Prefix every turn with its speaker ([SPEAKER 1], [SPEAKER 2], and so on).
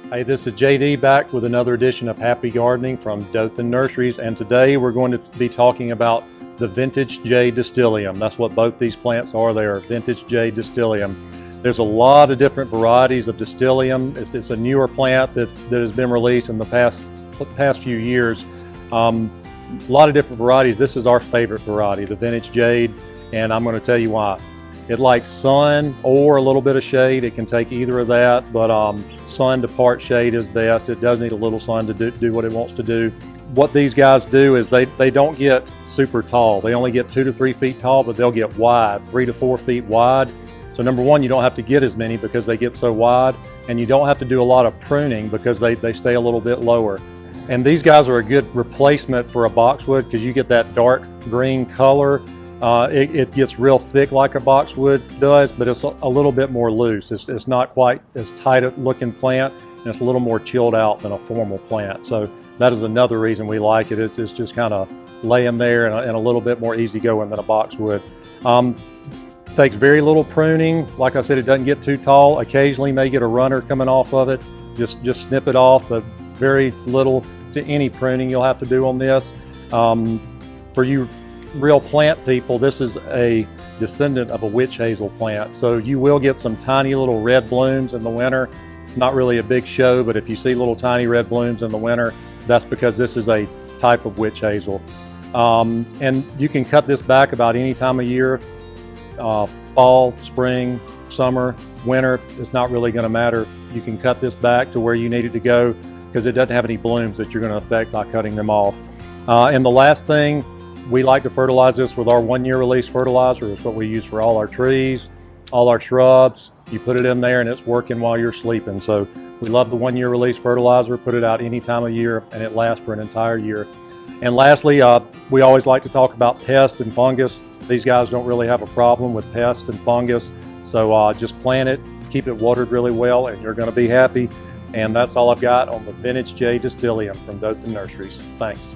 [SPEAKER 1] Hey, this is JD back with another edition of Happy Gardening from Dothan Nurseries, and today we're going to be talking about the vintage Jade Distylium. That's what both these plants are. They are vintage Jade Distylium. There's a lot of different varieties of Dystylium. It's a newer plant that has been released in the past few years. A lot of different varieties. This is our favorite variety, the vintage Jade, and I'm going to tell you why. It likes sun or a little bit of shade. It can take either of that, but sun to part shade is best. It does need a little sun to do what it wants to do. What these guys do is they don't get super tall. They only get 2 to 3 feet tall, but they'll get wide, 3 to 4 feet wide. So number one, you don't have to get as many because they get so wide, and you don't have to do a lot of pruning because they stay a little bit lower. And these guys are a good replacement for a boxwood because you get that dark green color. It gets real thick like a boxwood does, but it's a little bit more loose. It's not quite as tight a looking plant, and it's a little more chilled out than a formal plant. So that is another reason we like it. It's just kind of laying there and a little bit more easygoing than a boxwood. Takes very little pruning. Like I said, it doesn't get too tall. Occasionally may get a runner coming off of it. Just snip it off, but very little to any pruning you'll have to do on this. For you real plant people, this is a descendant of a witch hazel plant, so you will get some tiny little red blooms in the winter. Not really a big show, but if you see little tiny red blooms in the winter, that's because this is a type of witch hazel. And you can cut this back about any time of year, fall, spring, summer, winter. It's not really going to matter. You can cut this back to where you need it to go because it doesn't have any blooms that you're going to affect by cutting them off. And the last thing, we like to fertilize this with our 1-year release fertilizer. It's what we use for all our trees, all our shrubs. You put it in there and it's working while you're sleeping. So we love the 1-year release fertilizer. Put it out any time of year and it lasts for an entire year. And lastly, we always like to talk about pest and fungus. These guys don't really have a problem with pest and fungus. So just plant it, keep it watered really well, and you're going to be happy. And that's all I've got on the vintage Jade Distylium from Dothan Nurseries. Thanks.